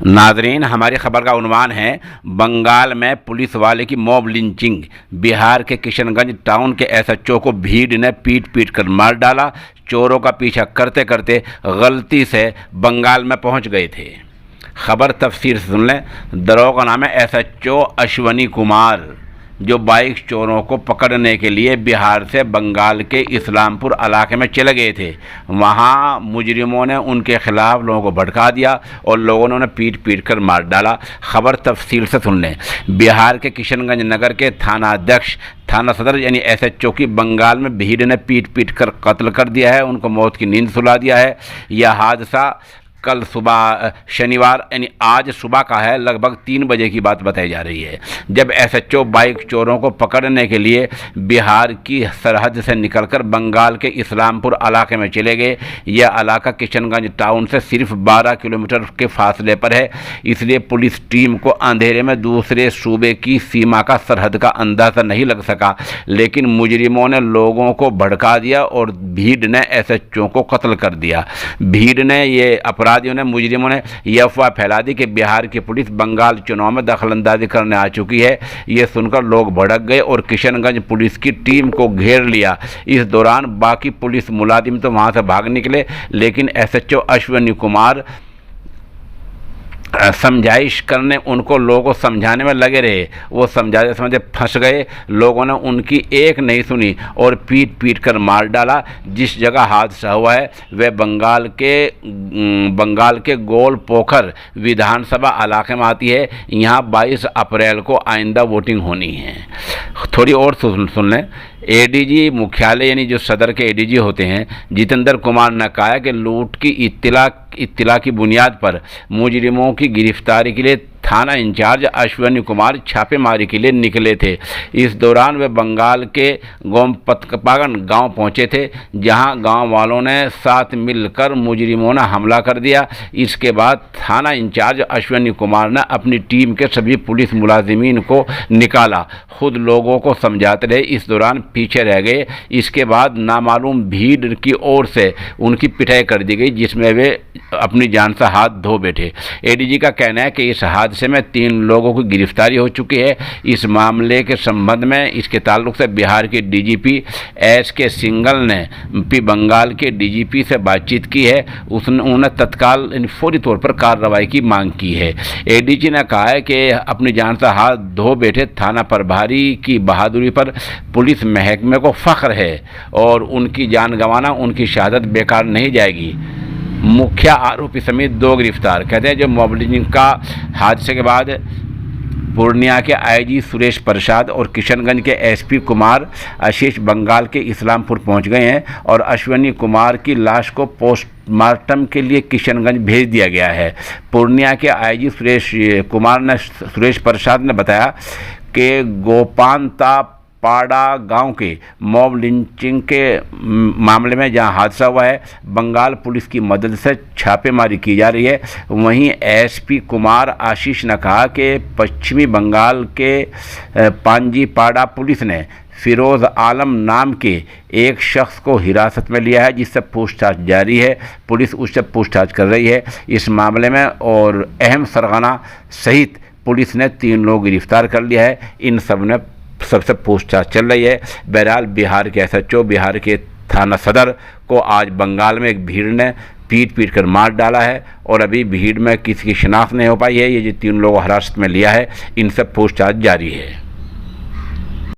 नाजरीन, हमारी खबर का उन्वान है बंगाल में पुलिस वाले की मॉब लिंचिंग। बिहार के किशनगंज टाउन के एसएचओ को भीड़ ने पीट पीट कर मार डाला। चोरों का पीछा करते करते गलती से बंगाल में पहुंच गए थे। खबर तफसीर से सुन लें। दरोगा नाम है एसएचओ अश्वनी कुमार, जो बाइक चोरों को पकड़ने के लिए बिहार से बंगाल के इस्लामपुर इलाके में चले गए थे। वहां मुजरिमों ने उनके खिलाफ लोगों को भड़का दिया और लोगों ने उन्हें पीट पीट कर मार डाला। खबर तफसील से सुन लें। बिहार के किशनगंज नगर के थाना अध्यक्ष, थाना सदर यानी एसएचओ की बंगाल में भीड़ ने पीट पीट कर कत्ल कर दिया है, उनको मौत की नींद सुला दिया है। यह हादसा कल सुबह शनिवार यानी आज सुबह का है। लगभग 3 बजे की बात बताई जा रही है, जब एसएचओ बाइक चोरों को पकड़ने के लिए बिहार की सरहद से निकलकर बंगाल के इस्लामपुर इलाके में चले गए। यह इलाका किशनगंज टाउन से सिर्फ 12 किलोमीटर के फासले पर है, इसलिए पुलिस टीम को अंधेरे में दूसरे सूबे की सीमा का सरहद का अंदाज़ा नहीं लग सका। लेकिन मुजरिमों ने लोगों को भड़का दिया और भीड़ ने एसएचओ को कत्ल कर दिया। भीड़ ने अपराधियों ने, मुजरिमों ने यह अफवाह फैला दी कि बिहार की पुलिस बंगाल चुनाव में दखलंदाजी करने आ चुकी है। ये सुनकर लोग भड़क गए और किशनगंज पुलिस की टीम को घेर लिया। इस दौरान बाकी पुलिस मुलाजिम तो वहां से भाग निकले, लेकिन एसएचओ अश्वनी कुमार समझाइश करने, उनको लोगों को समझाने में लगे रहे। वो समझाते समझे फंस गए। लोगों ने उनकी एक नहीं सुनी और पीट पीट कर मार डाला। जिस जगह हादसा हुआ है वह बंगाल के गोल पोखर विधानसभा इलाके में आती है। यहाँ 22 अप्रैल को आइंदा वोटिंग होनी है। थोड़ी और सुन लें। एडीजी मुख्यालय यानी जो सदर के एडीजी होते हैं, जितेंद्र कुमार ने कहा कि लूट की इत्तला की बुनियाद पर मुजरिमों की गिरफ्तारी के लिए थाना इंचार्ज अश्वनी कुमार छापेमारी के लिए निकले थे। इस दौरान वे बंगाल के गोमपतपागन गांव पहुंचे थे, जहां गांव वालों ने साथ मिलकर मुजरिमों ने हमला कर दिया। इसके बाद थाना इंचार्ज अश्वनी कुमार ने अपनी टीम के सभी पुलिस मुलाजिमीन को निकाला, खुद लोगों को समझाते रहे। इस दौरान पीछे रह गए। इसके बाद नामालूम भीड़ की ओर से उनकी पिटाई कर दी गई, जिसमें वे अपनी जान से हाथ धो बैठे। एडीजी का कहना है कि इस हादसे में 3 लोगों की गिरफ्तारी हो चुकी है। इस मामले के संबंध में इसके ताल्लुक से बिहार के डीजीपी एसके सिंघल ने बंगाल के डीजीपी से बातचीत की है। उन्होंने तत्काल फौरी तौर पर कार्रवाई की मांग की है। एडीजी ने कहा है कि अपनी जान से हाथ धो बैठे थाना प्रभारी की बहादुरी पर पुलिस महकमे को फख्र है और उनकी जान गंवाना, उनकी शहादत बेकार नहीं जाएगी। मुख्य आरोपी समेत 2 गिरफ्तार। कहते हैं जो मॉबलिंग का हादसे के बाद पूर्णिया के आईजी सुरेश प्रसाद और किशनगंज के एसपी कुमार आशीष बंगाल के इस्लामपुर पहुंच गए हैं और अश्वनी कुमार की लाश को पोस्टमार्टम के लिए किशनगंज भेज दिया गया है। पूर्णिया के आईजी सुरेश प्रसाद ने बताया कि गोपांता पाड़ा गांव के मॉब लिंचिंग के मामले में जहां हादसा हुआ है, बंगाल पुलिस की मदद से छापेमारी की जा रही है। वहीं एसपी कुमार आशीष ने कहा कि पश्चिमी बंगाल के पांजीपाड़ा पुलिस ने फिरोज़ आलम नाम के एक शख्स को हिरासत में लिया है, जिससे पूछताछ जारी है। पुलिस उससे पूछताछ कर रही है इस मामले में और अहम सरगना सहित पुलिस ने 3 लोग गिरफ्तार कर लिया है। इन सबसे पूछताछ चल रही है। बहरहाल बिहार के एसएचओ, बिहार के थाना सदर को आज बंगाल में एक भीड़ ने पीट पीट कर मार डाला है और अभी भीड़ में किसी की शिनाख्त नहीं हो पाई है। ये जो 3 लोगों को हिरासत में लिया है, इनसे पूछताछ जारी है।